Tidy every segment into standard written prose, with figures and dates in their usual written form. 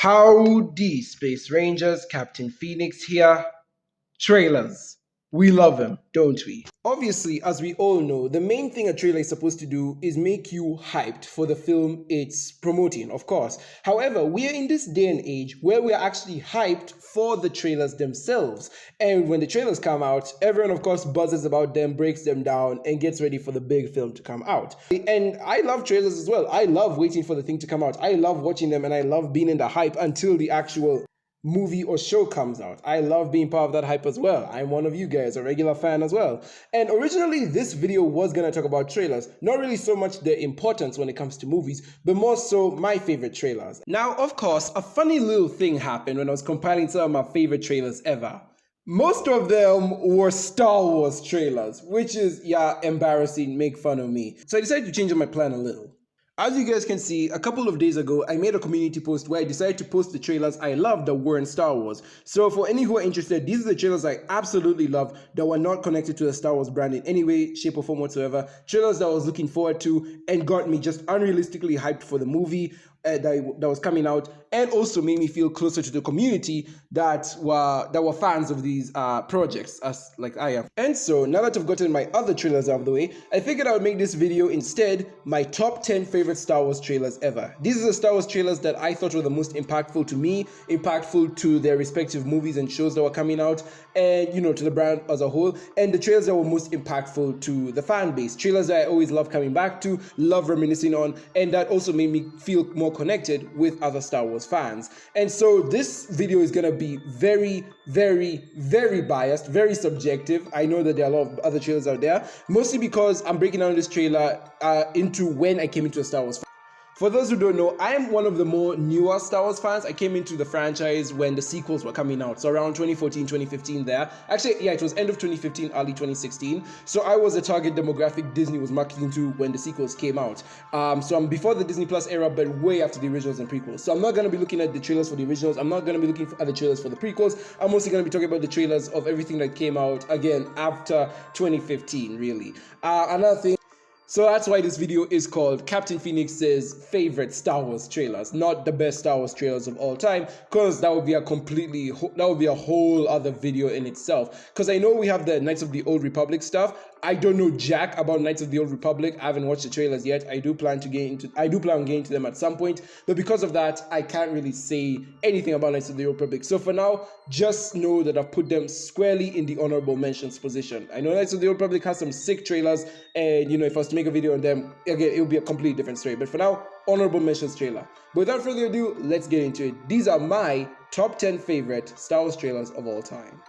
Howdy, Space Rangers, Captain Phoenix here. Trailers. We love them, don't we? Obviously, as we all know, the main thing a trailer is supposed to do is make you hyped for the film it's promoting, of course. However, we are in this day and age where we are actually hyped for the trailers themselves. And when the trailers come out, everyone, of course, buzzes about them, breaks them down, and gets ready for the big film to come out. And I love trailers as well. I love waiting for the thing to come out. I love watching them, and I love being in the hype until the actual movie or show comes out. I love being part of that hype as well. I'm one of you guys, a regular fan as well. And originally this video was gonna talk about trailers, not really so much their importance when it comes to movies, but more so my favorite trailers. Now, of course, a funny little thing happened when I was compiling some of my favorite trailers ever. Most of them were Star Wars trailers, which is, yeah, embarrassing, make fun of me. So I decided to change up my plan a little. As you guys can see, a couple of days ago, I made a community post where I decided to post the trailers I loved that were in Star Wars. So for any who are interested, these are the trailers I absolutely loved that were not connected to the Star Wars brand in any way, shape or form whatsoever. Trailers that I was looking forward to and got me just unrealistically hyped for the movie that was coming out, and also made me feel closer to the community that were fans of these projects, as like I am. And so now that I've gotten my other trailers out of the way, I figured I would make this video instead my top 10 favorite Star Wars trailers ever. These are the Star Wars trailers that I thought were the most impactful to me, impactful to their respective movies and shows that were coming out, and to the brand as a whole, and the trailers that were most impactful to the fan base. Trailers that I always love coming back to, love reminiscing on, and that also made me feel more connected with other Star Wars fans. And so this video is gonna be very, very, very biased, very subjective. I know that there are a lot of other trailers out there, mostly because I'm breaking down this trailer into when I came into a Star Wars fan. For those who don't know, I am one of the more newer Star Wars fans. I came into the franchise when the sequels were coming out, so around 2014, 2015 there. Actually, yeah, it was end of 2015, early 2016. So I was the target demographic Disney was marketing to when the sequels came out. So I'm before the Disney Plus era, but way after the originals and prequels. So I'm not going to be looking at the trailers for the originals. I'm not going to be looking at the trailers for the prequels. I'm mostly going to be talking about the trailers of everything that came out, again, after 2015, really. Another thing. So that's why this video is called Captain Phoenix's favorite Star Wars trailers, not the best Star Wars trailers of all time, because that would be a whole other video in itself. Because I know we have the Knights of the Old Republic stuff. I don't know jack about Knights of the Old Republic. I haven't watched the trailers yet. I do plan on getting into them at some point, but because of that, I can't really say anything about Knights of the Old Republic. So for now, just know that I've put them squarely in the honorable mentions position. I know Knights of the Old Republic has some sick trailers, and if I was to make a video on them, again, it would be a completely different story. But for now, honorable mentions trailer. But without further ado, let's get into it. These are my top 10 favorite Star Wars trailers of all time.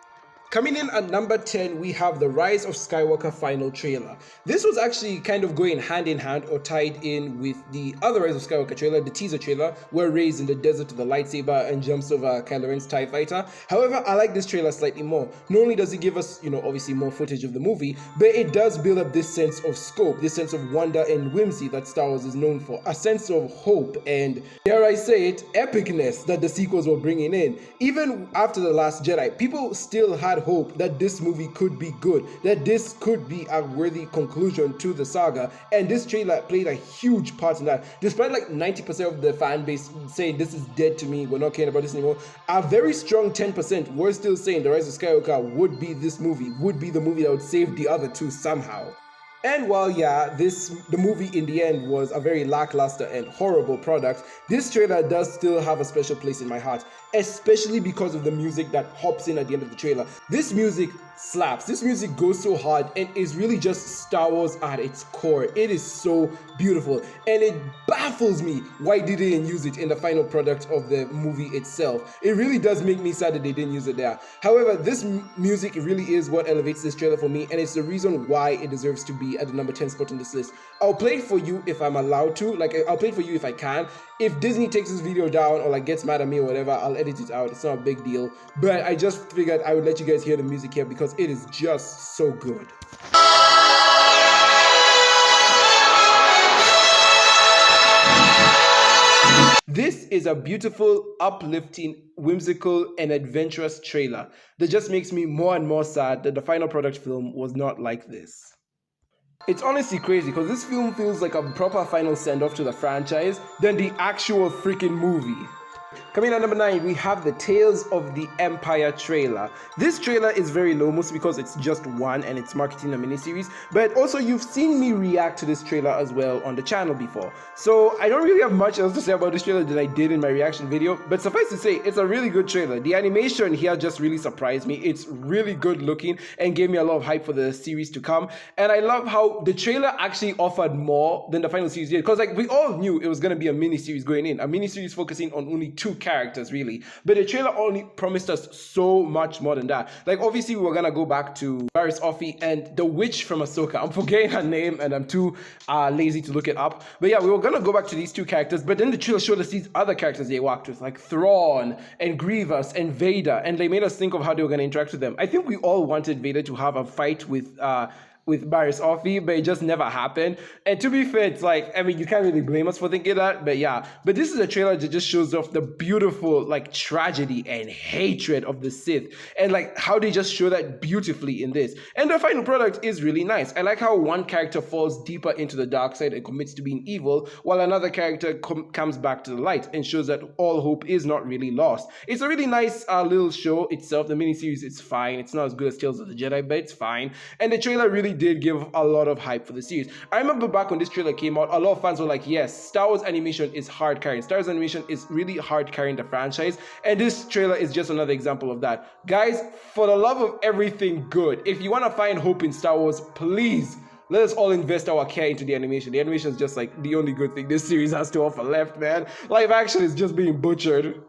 Coming in at number 10, we have the Rise of Skywalker final trailer. This was actually kind of going hand in hand or tied in with the other Rise of Skywalker trailer, the teaser trailer, where Rey's in the desert with a lightsaber and jumps over Kylo Ren's TIE fighter. However, I like this trailer slightly more. Not only does it give us, obviously more footage of the movie, but it does build up this sense of scope, this sense of wonder and whimsy that Star Wars is known for, a sense of hope and, dare I say it, epicness that the sequels were bringing in. Even after The Last Jedi, people still had hope that this movie could be good, that this could be a worthy conclusion to the saga, and this trailer played a huge part in that. Despite like 90% of the fan base saying this is dead to me, we're not caring about this anymore, a very strong 10% were still saying The Rise of Skywalker would be this movie, would be the movie that would save the other two somehow. And while, yeah, the movie in the end was a very lackluster and horrible product, this trailer does still have a special place in my heart, especially because of the music that hops in at the end of the trailer. This music slaps. This music goes so hard and is really just Star Wars at its core. It is so beautiful, and it baffles me why they didn't use it in the final product of the movie itself. It really does make me sad that they didn't use it there. However, this music really is what elevates this trailer for me, and it's the reason why it deserves to be at the number 10 spot on this list. I'll play it for you if I'm allowed to, I'll play it for you if I can. If Disney takes this video down or gets mad at me or whatever, I'll edit it out. It's not a big deal, but I just figured I would let you guys hear the music here because it is just so good. This is a beautiful, uplifting, whimsical, and adventurous trailer that just makes me more and more sad that the final product film was not like this. It's honestly crazy because this film feels like a proper final send-off to the franchise than the actual freaking movie. Coming at number 9, we have the Tales of the Empire trailer. This trailer is very low, mostly because it's just one and it's marketing a miniseries, but also you've seen me react to this trailer as well on the channel before. So I don't really have much else to say about this trailer than I did in my reaction video, but suffice to say, it's a really good trailer. The animation here just really surprised me. It's really good looking and gave me a lot of hype for the series to come. And I love how the trailer actually offered more than the final series did, because like we all knew it was going to be a miniseries going in, a miniseries focusing on only 2 characters really, but the trailer only promised us so much more than that. Like obviously we were gonna go back to Varys Offee and the witch from Ahsoka. I'm forgetting her name and I'm too lazy to look it up, but yeah, we were gonna go back to these 2 characters, but then the trailer showed us these other characters they worked with, like Thrawn and Grievous and Vader, and they made us think of how they were gonna interact with them. I think we all wanted Vader to have a fight with Varys Offee, but it just never happened. And to be fair, it's like, I mean, you can't really blame us for thinking that, but yeah. But this is a trailer that just shows off the beautiful, like, tragedy and hatred of the Sith, and like how they just show that beautifully in this. And the final product is really nice. I like how one character falls deeper into the dark side and commits to being evil, while another character comes back to the light and shows that all hope is not really lost. It's a really nice little show itself. The miniseries is fine. It's not as good as Tales of the Jedi, but it's fine. And the trailer really did give a lot of hype for the series. I remember back when this trailer came out, a lot of fans were like, yes, Star Wars animation is hard carrying. Star Wars animation is really hard carrying the franchise, and this trailer is just another example of that. Guys, for the love of everything good, if you want to find hope in Star Wars, please let us all invest our care into the animation. The animation is just like the only good thing this series has to offer left, man. Live action is just being butchered.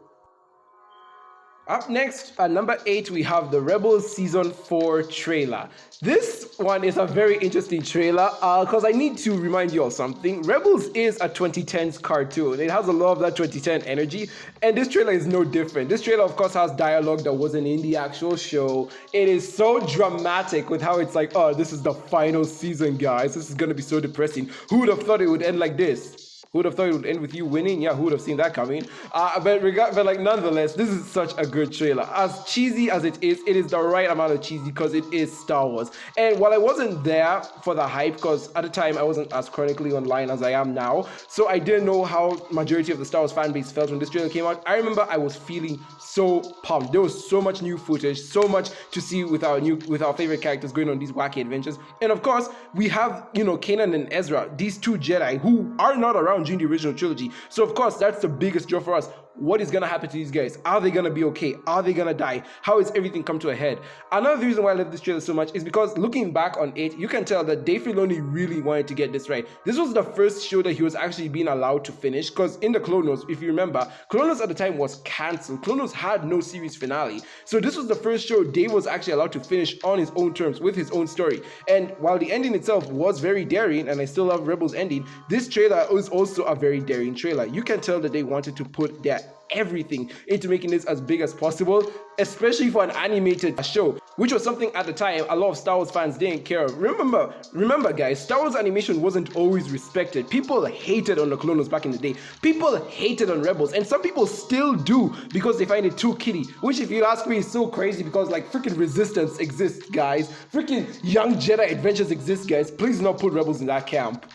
Up next, at number 8, we have the Rebels Season 4 trailer. This one is a very interesting trailer because I need to remind you of something. Rebels is a 2010s cartoon. It has a lot of that 2010 energy, and this trailer is no different. This trailer, of course, has dialogue that wasn't in the actual show. It is so dramatic with how it's like, oh, this is the final season, guys. This is going to be so depressing. Who would have thought it would end like this? Who would have thought it would end with you winning? Yeah, who would have seen that coming? But like nonetheless, this is such a good trailer. As cheesy as it is the right amount of cheesy because it is Star Wars. And while I wasn't there for the hype, because at the time I wasn't as chronically online as I am now, so I didn't know how majority of the Star Wars fan base felt when this trailer came out. I remember I was feeling so pumped. There was so much new footage, so much to see with our favorite characters going on these wacky adventures. And of course, we have, Kanan and Ezra, these 2 Jedi who are not around during the original trilogy. So of course, that's the biggest draw for us. What is gonna happen to these guys? Are they gonna be okay? Are they gonna die? How is everything come to a head? Another reason why I love this trailer so much is because looking back on it, you can tell that Dave Filoni really wanted to get this right. This was the first show that he was actually being allowed to finish, because in the Clone Wars, if you remember, Clone Wars at the time was cancelled. Clone Wars had no series finale. So this was the first show Dave was actually allowed to finish on his own terms with his own story. And while the ending itself was very daring, and I still love Rebels ending, this trailer was also a very daring trailer. You can tell that they wanted to put their everything into making this as big as possible, especially for an animated show, which was something at the time a lot of Star Wars fans didn't care of. Remember guys, Star Wars animation wasn't always respected. People hated on the Clone Wars back in the day. People hated on Rebels, and some people still do because they find it too kiddie, which if you ask me is so crazy because like freaking Resistance exists, guys. Freaking Young Jedi Adventures exist, guys. Please do not put Rebels in that camp.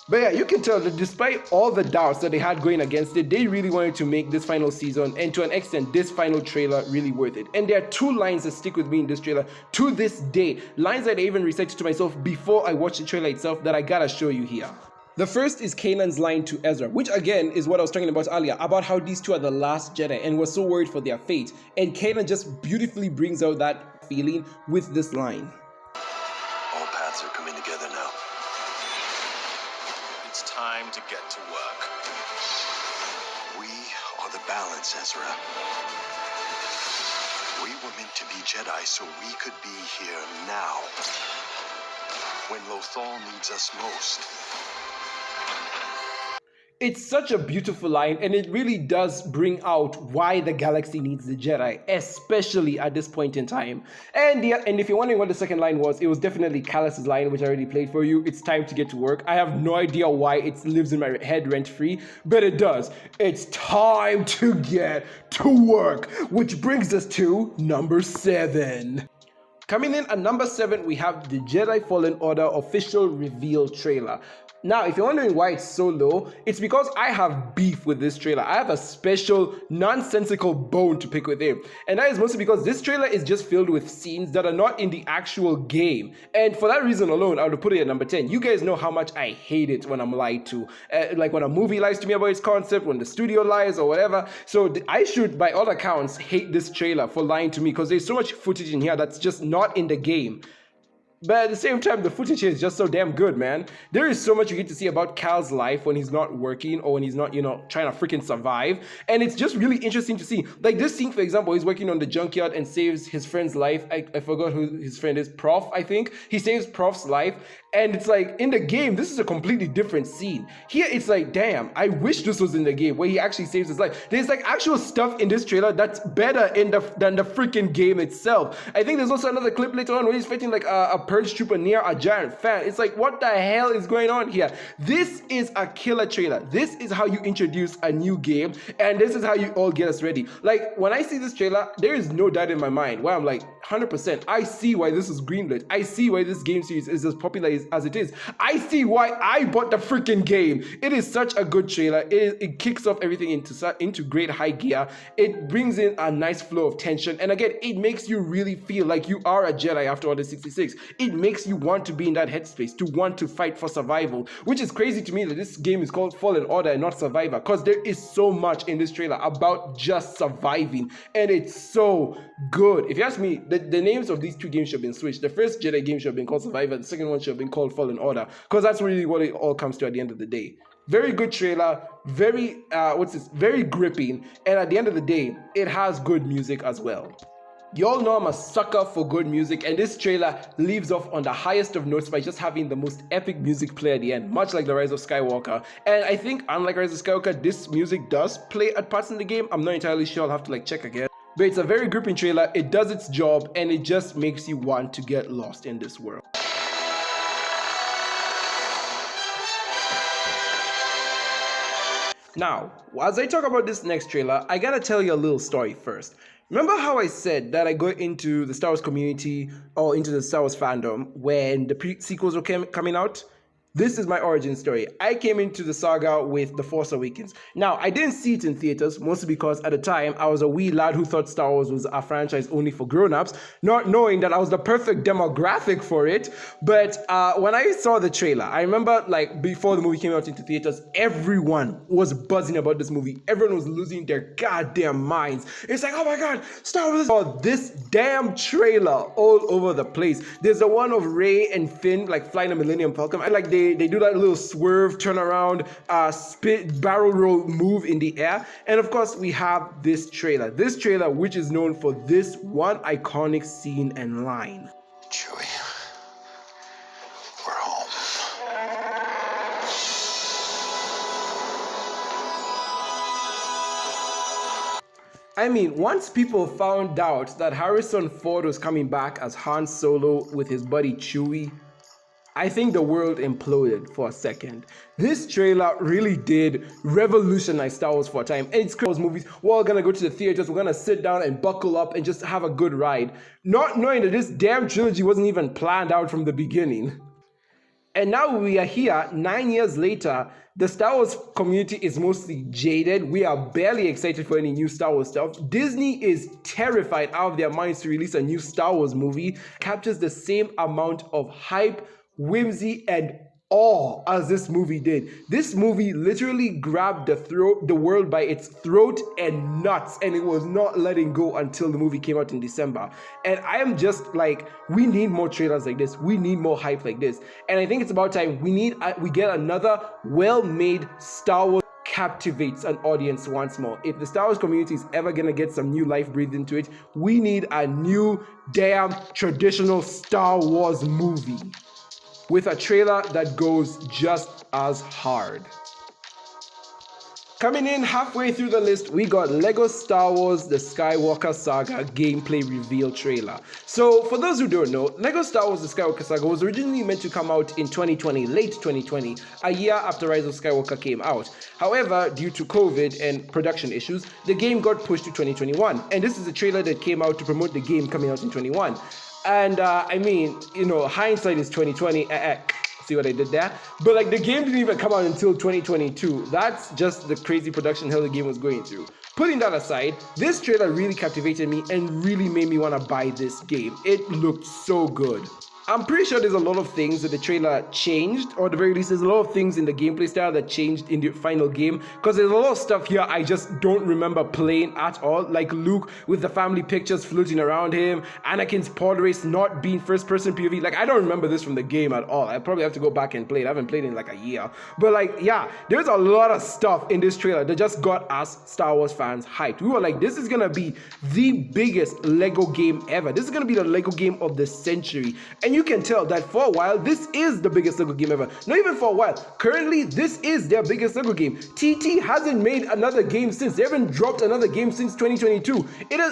But yeah, you can tell that despite all the doubts that they had going against it, they really wanted to make this final season, and to an extent, this final trailer really worth it. And there are 2 lines that stick with me in this trailer to this day. Lines that I even recited to myself before I watched the trailer itself that I gotta show you here. The first is Kanan's line to Ezra, which again is what I was talking about earlier, about how these 2 are the last Jedi and were so worried for their fate. And Kanan just beautifully brings out that feeling with this line. All paths are coming together now. It's time to get to work. We are the balance, Ezra. We were meant to be Jedi so we could be here now, when Lothal needs us most. It's such a beautiful line, and it really does bring out why the galaxy needs the Jedi, especially at this point in time. And if you're wondering what the second line was, it was definitely Callus's line, which I already played for you. It's time to get to work. I have no idea why it lives in my head rent-free, but it does. It's time to get to work, which brings us to number 7. Coming in at number 7, we have the Jedi Fallen Order official reveal trailer. Now, if you're wondering why it's so low, it's because I have beef with this trailer. I have a special nonsensical bone to pick with him. And that is mostly because this trailer is just filled with scenes that are not in the actual game. And for that reason alone, I would put it at number 10. You guys know how much I hate it when I'm lied to. Like when a movie lies to me about its concept, when the studio lies or whatever. So I should, by all accounts, hate this trailer for lying to me because there's so much footage in here that's just not in the game. But at the same time, the footage here is just so damn good, man. There is so much you get to see about Cal's life when he's not working or when he's not, trying to freaking survive. And it's just really interesting to see. Like this scene, for example, he's working on the junkyard and saves his friend's life. I forgot who his friend is. Prof, I think. He saves Prof's life. And it's like, in the game, this is a completely different scene. Here, it's like, damn, I wish this was in the game where he actually saves his life. There's like actual stuff in this trailer that's better than the freaking game itself. I think there's also another clip later on where he's fighting like a purge trooper near a giant fan. It's like, what the hell is going on here? This is a killer trailer. This is how you introduce a new game, and this is how you all get us ready. Like, when I see this trailer, there is no doubt in my mind where I'm like, 100%, I see why this is greenlit. I see why this game series is as popular as it is. I see why I bought the freaking game. It is such a good trailer. It kicks off everything into great high gear. It brings in a nice flow of tension. And again, it makes you really feel like you are a Jedi after Order 66. It makes you want to be in that headspace, to want to fight for survival, which is crazy to me that this game is called Fallen Order and not Survivor, because there is so much in this trailer about just surviving, and it's so good. If you ask me, the names of these two games should have been switched. The first Jedi game should have been called Survivor, the second one should have been called Fallen Order, because that's really what it all comes to at the end of the day. Very good trailer, very very gripping, and at the end of the day, it has good music as well. You all know I'm a sucker for good music, and this trailer leaves off on the highest of notes by just having the most epic music play at the end, much like The Rise of Skywalker. And I think, unlike Rise of Skywalker, this music does play at parts in the game. I'm not entirely sure, I'll have to check again. But it's a very gripping trailer, it does its job, and it just makes you want to get lost in this world. Now, as I talk about this next trailer, I gotta tell you a little story first. Remember how I said that I got into the Star Wars community or into the Star Wars fandom when the sequels were coming out? This is my origin story. I came into the saga with The Force Awakens. Now, I didn't see it in theaters, mostly because at the time, I was a wee lad who thought Star Wars was a franchise only for grown-ups, not knowing that I was the perfect demographic for it. But when I saw the trailer, I remember before the movie came out into theaters, everyone was buzzing about this movie. Everyone was losing their goddamn minds. It's like, oh my God, Star Wars! Oh, this damn trailer all over the place. There's the one of Rey and Finn flying a Millennium Falcon, and they do that little swerve, turn around, barrel roll move in the air. And of course, we have this trailer. This trailer, which is known for this one iconic scene and line. Chewie, we're home. I mean, once people found out that Harrison Ford was coming back as Han Solo with his buddy Chewie, I think the world imploded for a second. This trailer really did revolutionize Star Wars for a time. And it's Star Wars movies, we're all gonna go to the theaters, we're gonna sit down and buckle up and just have a good ride, not knowing that this damn trilogy wasn't even planned out from the beginning. And now we are here, 9 years later. The Star Wars community is mostly jaded. We are barely excited for any new Star Wars stuff. Disney is terrified out of their minds to release a new Star Wars movie. Captures the same amount of hype, whimsy, and awe as this movie did. This movie literally grabbed the world by its throat and nuts, and it was not letting go until the movie came out in December. And I am just like, we need more trailers like this. We need more hype like this. And I think it's about time we get another well-made Star Wars captivates an audience once more. If the Star Wars community is ever gonna get some new life breathed into it, we need a new damn traditional Star Wars movie with a trailer that goes just as hard. Coming in halfway through the list, we got Lego Star Wars The Skywalker Saga gameplay reveal trailer. So for those who don't know, Lego Star Wars The Skywalker Saga was originally meant to come out in 2020, late 2020, a year after Rise of Skywalker came out. However, due to COVID and production issues, the game got pushed to 2021. And this is a trailer that came out to promote the game coming out in 21. And I mean, hindsight is 2020. See what I did there? But like the game didn't even come out until 2022. That's just the crazy production hell the game was going through. Putting that aside, this trailer really captivated me and really made me want to buy this game. It looked so good. I'm pretty sure there's a lot of things that the trailer changed, or at the very least, there's a lot of things in the gameplay style that changed in the final game, because there's a lot of stuff here I just don't remember playing at all, like Luke with the family pictures floating around him, Anakin's pod race not being first-person POV. Like, I don't remember this from the game at all. I probably have to go back and play it. I haven't played it in like a year. But like, yeah, there's a lot of stuff in this trailer that just got us Star Wars fans hyped. We were like, this is gonna be the biggest Lego game ever. This is gonna be the Lego game of the century. And you can tell that for a while, this is the biggest Lego game ever. Not even for a while. Currently, this is their biggest Lego game. TT hasn't made another game since. They haven't dropped another game since 2022.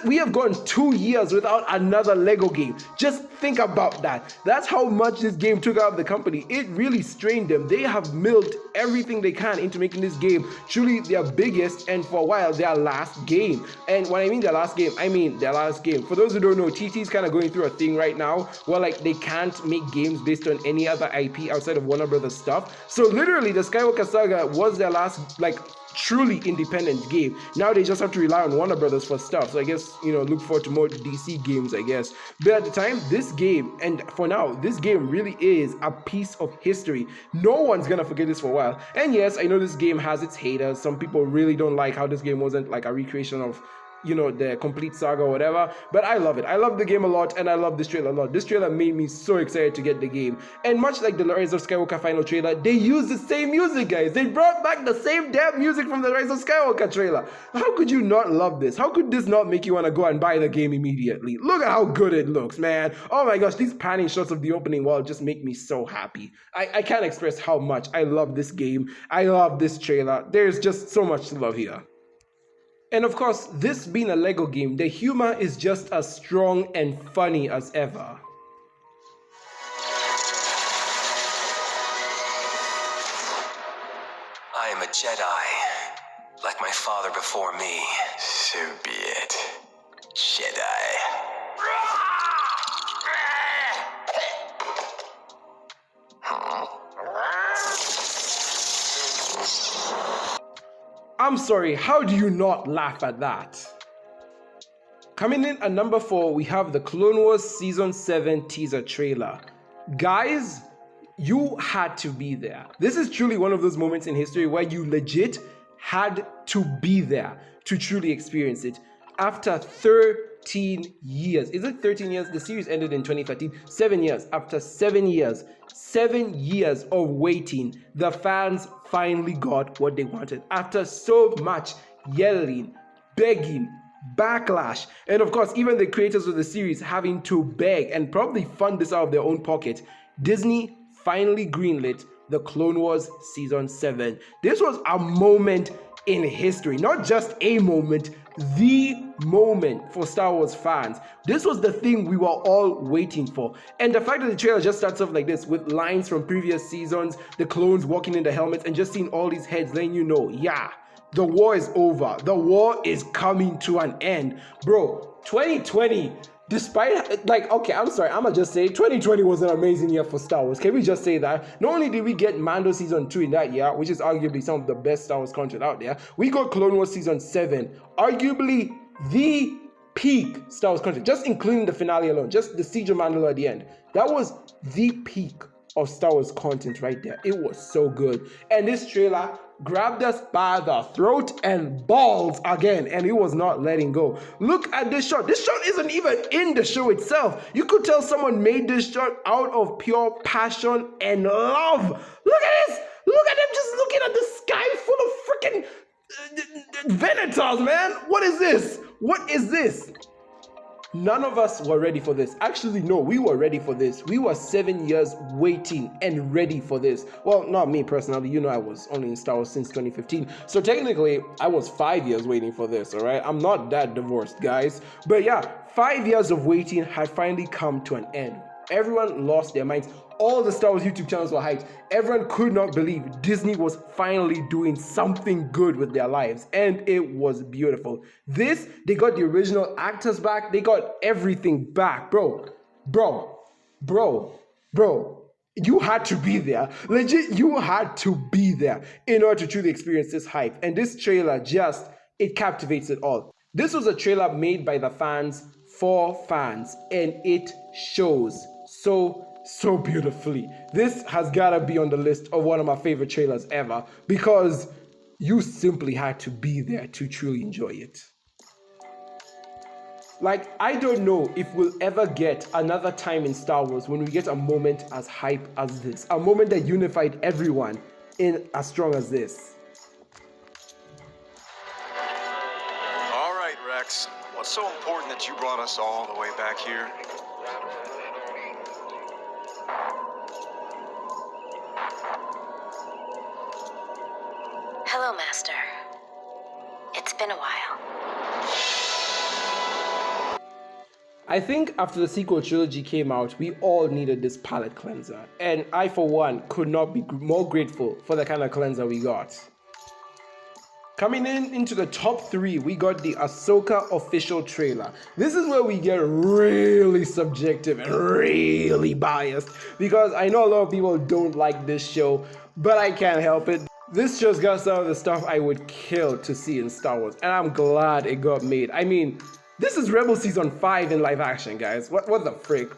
We have gone 2 years without another Lego game. Just think about that. That's how much this game took out of the company. It really strained them. They have milked everything they can into making this game truly their biggest, and for a while, their last game. And when I mean their last game, I mean their last game. For those who don't know, TT is kind of going through a thing right now where like they can't make games based on any other IP outside of Warner Brothers stuff. So literally the Skywalker Saga was their last like truly independent game. Now they just have to rely on Warner Brothers for stuff. So I guess, you know, look forward to more DC games, I guess. But at the time, this game, and for now, this game really is a piece of history. No one's gonna forget this for a while. And yes, I know this game has its haters. Some people really don't like how this game wasn't like a recreation of, you know, the complete saga or whatever, but I love it. I love the game a lot, and I love this trailer a lot. This trailer made me so excited to get the game. And much like the Rise of Skywalker final trailer, they used the same music, guys. They brought back the same damn music from the Rise of Skywalker trailer. How could you not love this? How could this not make you want to go and buy the game immediately? Look at how good it looks, man. Oh my gosh, these panning shots of the opening world just make me so happy. I can't express how much I love this game. I love this trailer. There's just so much to love here. And of course, this being a Lego game, the humor is just as strong and funny as ever. I am a Jedi, like my father before me. So be it, Jedi. I'm sorry, how do you not laugh at that? Coming in at number 4, we have the Clone Wars Season 7 teaser trailer. Guys, you had to be there. This is truly one of those moments in history where you legit had to be there to truly experience it. After 13 years, is it 13 years? The series ended in 2013. 7 years. After 7 years, 7 years of waiting, the fans finally got what they wanted. After so much yelling, begging, backlash, and of course, even the creators of the series having to beg and probably fund this out of their own pocket, Disney finally greenlit the Clone Wars Season 7. This was a moment in history, not just a moment, the moment for Star Wars fans. This was the thing we were all waiting for. And the fact that the trailer just starts off like this with lines from previous seasons, the clones walking in the helmets, and just seeing all these heads letting you know, yeah, the war is over. The war is coming to an end. Bro, 2020, despite, like, okay, I'm sorry, I'ma just say 2020 was an amazing year for Star Wars. Can we just say that? Not only did we get Mando Season 2 in that year, which is arguably some of the best Star Wars content out there, we got Clone Wars Season 7, arguably the peak Star Wars content, just including the finale alone, just the Siege of Mandalore at the end. That was the peak of Star Wars content right there. It was so good. And this trailer grabbed us by the throat and balls again, and it was not letting go. Look at this shot. This shot isn't even in the show itself. You could tell someone made this shot out of pure passion and love. Look at this. Look at them just looking at the sky full of freaking Venators, man. What is this? What is this? None of us were ready for this. Actually, no, we were ready for this. We were 7 years waiting and ready for this. Well, not me personally. You know, I was only in Star Wars since 2015. So technically, I was 5 years waiting for this, all right? I'm not that divorced, guys. But yeah, 5 years of waiting had finally come to an end. Everyone lost their minds. All the Star Wars YouTube channels were hyped. Everyone could not believe Disney was finally doing something good with their lives. And it was beautiful. This, they got the original actors back. They got everything back. Bro. You had to be there. Legit, you had to be there in order to truly experience this hype. And this trailer just, it captivates it all. This was a trailer made by the fans for fans, and it shows so beautifully. This has gotta be on the list of one of my favorite trailers ever because you simply had to be there to truly enjoy it. Like, I don't know if we'll ever get another time in Star Wars when we get a moment as hype as this. A moment that unified everyone in as strong as this. All right, Rex. What's so important that you brought us all the way back here? Hello, Master. It's been a while. I think after the sequel trilogy came out, we all needed this palate cleanser. And I, for one, could not be more grateful for the kind of cleanser we got. Coming into the top 3, we got the Ahsoka official trailer. This is where we get really subjective and really biased because I know a lot of people don't like this show, but I can't help it. This just got some of the stuff I would kill to see in Star Wars, and I'm glad it got made. I mean, this is Rebels Season 5 in live action, guys. What the frick?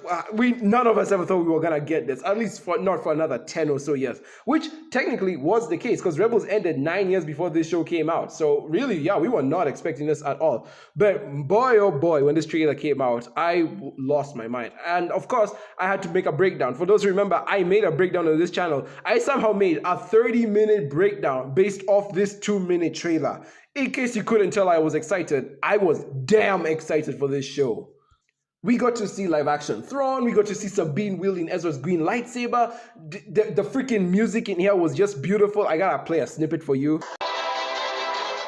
None of us ever thought we were gonna get this, at least not for another 10 or so years, which technically was the case because Rebels ended 9 years before this show came out. So really, yeah, we were not expecting this at all. But boy, oh boy, when this trailer came out, I lost my mind. And of course, I had to make a breakdown. For those who remember, I made a breakdown on this channel. I somehow made a 30-minute breakdown based off this 2-minute trailer. In case you couldn't tell I was excited, I was damn excited for this show. We got to see live action Thrawn, we got to see Sabine wielding Ezra's green lightsaber. The freaking music in here was just beautiful. I gotta play a snippet for you.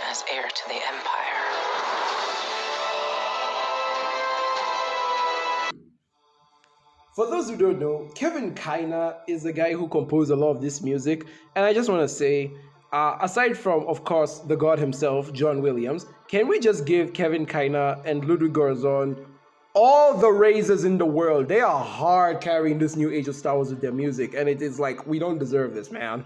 As heir to the Empire. For those who don't know, Kevin Kiner is the guy who composed a lot of this music, and I just want to say, aside from, of course, the god himself, John Williams, can we just give Kevin Kiner and Ludwig Göransson all the raises in the world? They are hard carrying this new age of Star Wars with their music, and it is like, we don't deserve this, man.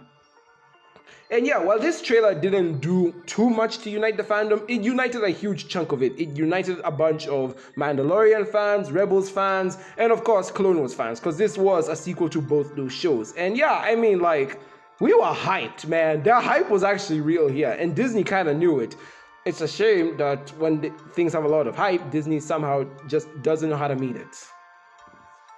And yeah, while this trailer didn't do too much to unite the fandom, it united a huge chunk of it. It united a bunch of Mandalorian fans, Rebels fans, and of course, Clone Wars fans, because this was a sequel to both those shows. And yeah, I mean, like, we were hyped, man. The hype was actually real here, and Disney kind of knew it. It's a shame that when things have a lot of hype, Disney somehow just doesn't know how to meet it.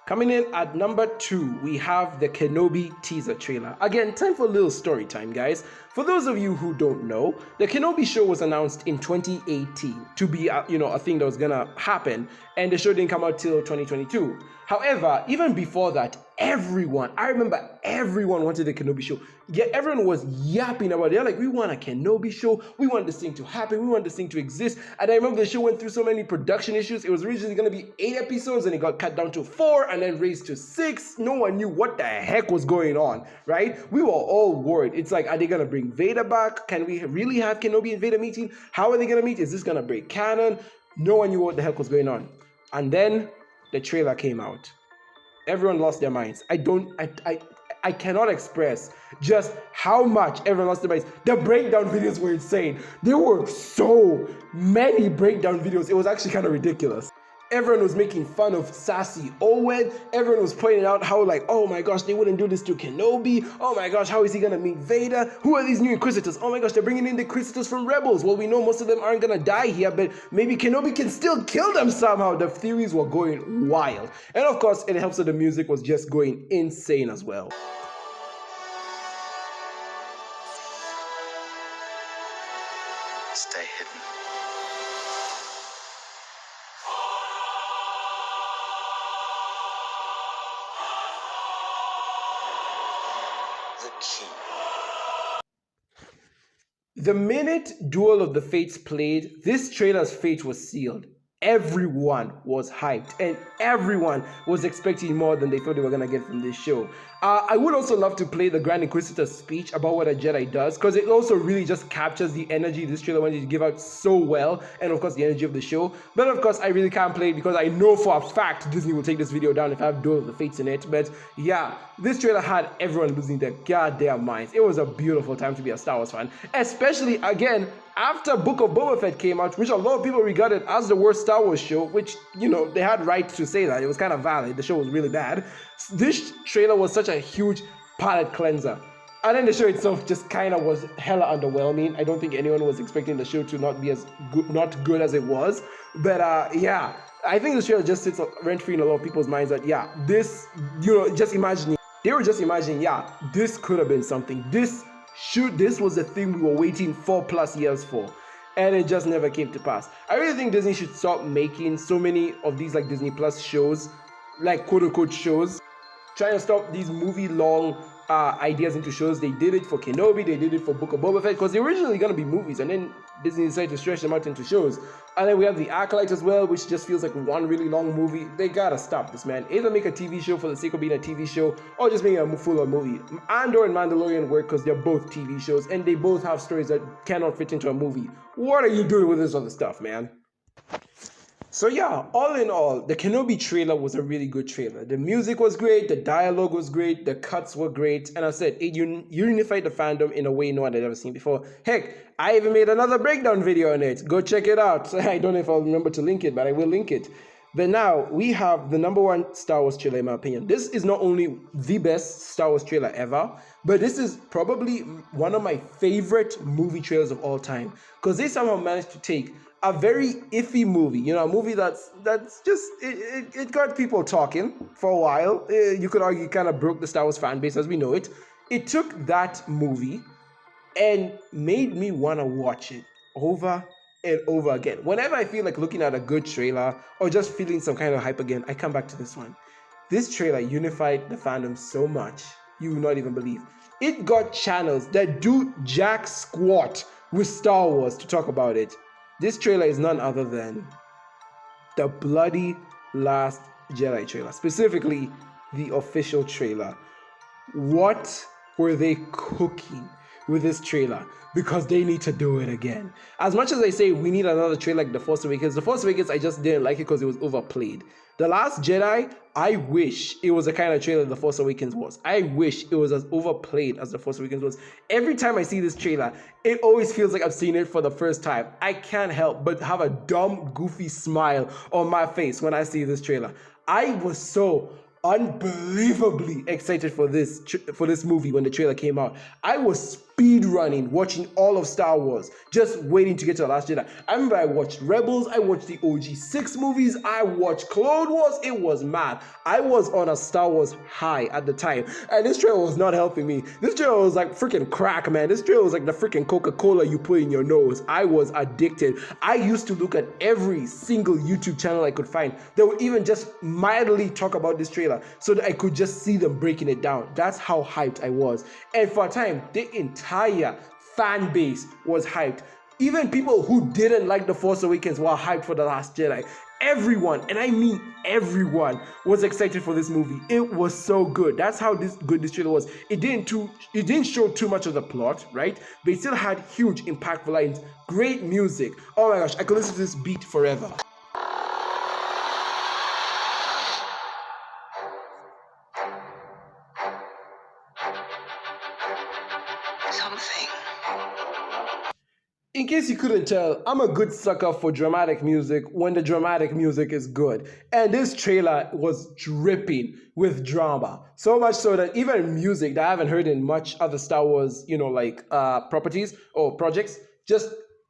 Coming in at number 2, we have the Kenobi teaser trailer. Again, time for a little story time, guys. For those of you who don't know, the Kenobi show was announced in 2018 to be a thing that was gonna happen, and the show didn't come out till 2022. However, even before that, I remember everyone wanted the Kenobi show. Yeah, everyone was yapping about it. They're like, we want a Kenobi show. We want this thing to happen. We want this thing to exist. And I remember the show went through so many production issues. It was originally going to be 8 episodes and it got cut down to 4 and then raised to 6. No one knew what the heck was going on, right? We were all worried. It's like, are they going to bring Vader back? Can we really have Kenobi and Vader meeting? How are they going to meet? Is this going to break canon? No one knew what the heck was going on. And then the trailer came out. Everyone lost their minds. I cannot express just how much everyone lost their minds. The breakdown videos were insane. There were so many breakdown videos. It was actually kind of ridiculous. Everyone was making fun of sassy Owen. Everyone was pointing out how, like, oh my gosh, they wouldn't do this to Kenobi. Oh my gosh, how is he gonna meet Vader? Who are these new Inquisitors? Oh my gosh, they're bringing in the Inquisitors from Rebels. Well, we know most of them aren't gonna die here, but maybe Kenobi can still kill them somehow. The theories were going wild. And of course, it helps that the music was just going insane as well. Stay hidden. The key. The minute Duel of the Fates played, this trailer's fate was sealed. everyone was hyped and everyone was expecting more than they thought they were going to get from this show. I would also love to play the Grand Inquisitor's speech about what a Jedi does, because it also really just captures the energy this trailer wanted to give out so well, and of course the energy of the show. But of course I really can't play it because I know for a fact Disney will take this video down if I have Duel of the Fates in it. But yeah, this trailer had everyone losing their goddamn minds. It was a beautiful time to be a Star Wars fan, especially again after Book of Boba Fett came out, which a lot of people regarded as the worst Star Wars show, which, you know, they had right to say that. It was kind of valid. The show was really bad. This trailer was such a huge palate cleanser. And then the show itself just kind of was hella underwhelming. I don't think anyone was expecting the show to not be as good, not good as it was. But yeah, I think this trailer just sits rent-free in a lot of people's minds that, yeah, this, you know, just imagining, they were just imagining, yeah, this could have been something. This was the thing we were waiting 4+ years for, and it just never came to pass. I really think Disney should stop making so many of these like Disney Plus shows, like quote-unquote shows, trying to stop these movie-long ideas into shows. They did it for Kenobi, they did it for Book of Boba Fett, because they were originally going to be movies, and then Disney decided to stretch them out into shows. And then we have The Acolyte as well, which just feels like one really long movie. They gotta stop this, man. Either make a TV show for the sake of being a TV show, or just make a full-on movie. Andor and Mandalorian work because they're both TV shows, and they both have stories that cannot fit into a movie. What are you doing with this other stuff, man? So yeah, all in all, the Kenobi trailer was a really good trailer. The music was great, the dialogue was great, the cuts were great, and I said, it unified the fandom in a way no one had ever seen before. Heck, I even made another breakdown video on it. Go check it out. I don't know if I'll remember to link it, but I will link it. But now, we have the #1 Star Wars trailer, in my opinion. This is not only the best Star Wars trailer ever, but this is probably one of my favorite movie trailers of all time, because they somehow managed to take a very iffy movie, you know, a movie that's just, it got people talking for a while. You could argue it kind of broke the Star Wars fan base as we know it. It took that movie and made me want to watch it over and over again. Whenever I feel like looking at a good trailer or just feeling some kind of hype again, I come back to this one. This trailer unified the fandom so much, you will not even believe. It got channels that do jack squat with Star Wars to talk about it. This trailer is none other than the bloody Last Jedi trailer, specifically the official trailer. What were they cooking with this trailer? Because they need to do it again. As much as I say we need another trailer like The Force Awakens, I just didn't like it because it was overplayed. The Last Jedi, I wish it was the kind of trailer The Force Awakens was. I wish it was as overplayed as The Force Awakens was. Every time I see this trailer, it always feels like I've seen it for the first time. I can't help but have a dumb, goofy smile on my face when I see this trailer. I was so unbelievably excited for this movie when the trailer came out. I was speedrunning, watching all of Star Wars, just waiting to get to The Last Jedi. I remember I watched Rebels, I watched the OG 6 movies, I watched Clone Wars. It was mad. I was on a Star Wars high at the time, and this trailer was not helping me. This trailer was like freaking crack, man. This trailer was like the freaking Coca-Cola you put in your nose. I was addicted. I used to look at every single YouTube channel I could find that would even just mildly talk about this trailer so that I could just see them breaking it down. That's how hyped I was. And for a time, the entire fan base was hyped. Even people who didn't like The Force Awakens were hyped for The Last Jedi. Everyone, and I mean everyone, was excited for this movie. It was so good. That's how good this trailer was. It didn't show too much of the plot, right? But it still had huge, impactful lines, great music. Oh my gosh, I could listen to this beat forever. In case you couldn't tell, I'm a good sucker for dramatic music when the dramatic music is good. And this trailer was dripping with drama. So much so that even music that I haven't heard in much other Star Wars, properties or projects,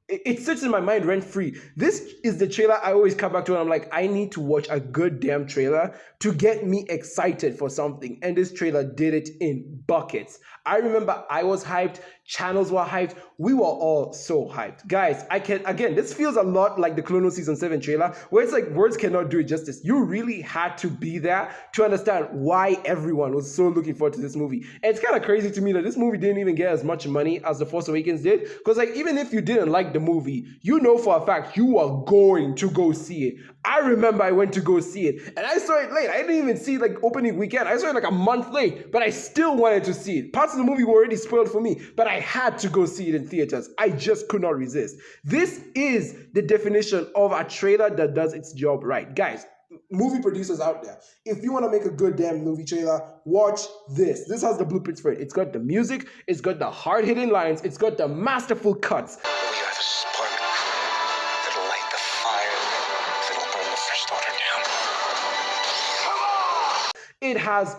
it sits in my mind rent-free. This is the trailer I always come back to and I'm like, I need to watch a good damn trailer to get me excited for something. And this trailer did it in buckets. I remember I was hyped, channels were hyped, we were all so hyped. Guys, again, this feels a lot like the Clone Wars Season 7 trailer, where it's like words cannot do it justice. You really had to be there to understand why everyone was so looking forward to this movie. And it's kind of crazy to me that this movie didn't even get as much money as The Force Awakens did, because like even if you didn't like the movie, you know for a fact you are going to go see it. I remember I went to go see it, and I saw it late. I didn't even see it like opening weekend. I saw it like a month late, but I still wanted to see it. Parts of the movie were already spoiled for me, but I had to go see it in theaters. I just could not resist. This is the definition of a trailer that does its job right. Guys, movie producers out there, if you want to make a good damn movie trailer, watch this. This has the blueprints for it. It's got the music, it's got the hard-hitting lines, it's got the masterful cuts. We are the spark that'll light the fire that'll burn the First Order down. It has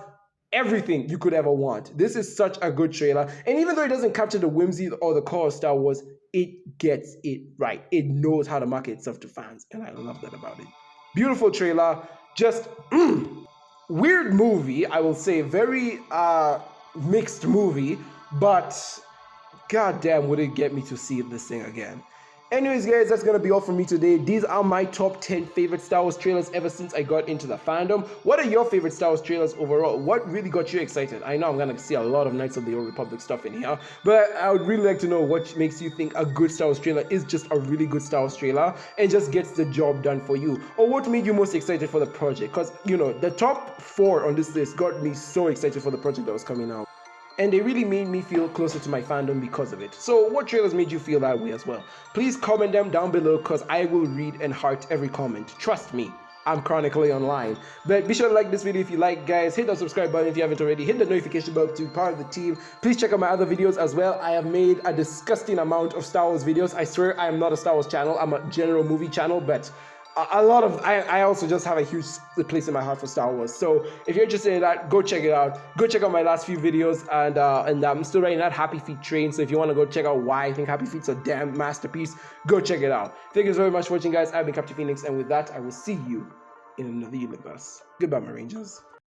everything you could ever want. This is such a good trailer. And even though it doesn't capture the whimsy or the core of Star Wars, it gets it right. It knows how to market itself to fans. And I love that about it. Beautiful trailer. Just weird movie, I will say. Very mixed movie. But goddamn, would it get me to see this thing again. Anyways, guys, that's gonna be all from me today. These are my top 10 favorite Star Wars trailers ever since I got into the fandom. What are your favorite Star Wars trailers overall? What really got you excited? I know I'm gonna see a lot of Knights of the Old Republic stuff in here, but I would really like to know what makes you think a good Star Wars trailer is just a really good Star Wars trailer and just gets the job done for you. Or what made you most excited for the project? Because, you know, the top 4 on this list got me so excited for the project that was coming out. And they really made me feel closer to my fandom because of it. So what trailers made you feel that way as well? Please comment them down below because I will read and heart every comment. Trust me, I'm chronically online. But be sure to like this video if you like, guys. Hit the subscribe button if you haven't already. Hit the notification bell to be part of the team. Please check out my other videos as well. I have made a disgusting amount of Star Wars videos. I swear I am not a Star Wars channel. I'm a general movie channel, but I also just have a huge place in my heart for Star Wars. So if you're interested in that, go check it out. Go check out my last few videos, and I'm still writing that Happy Feet train. So if you want to go check out why I think Happy Feet's a damn masterpiece, go check it out. Thank you very much for watching, guys. I've been Captain Phoenix, and with that, I will see you in another universe. Goodbye, my Rangers.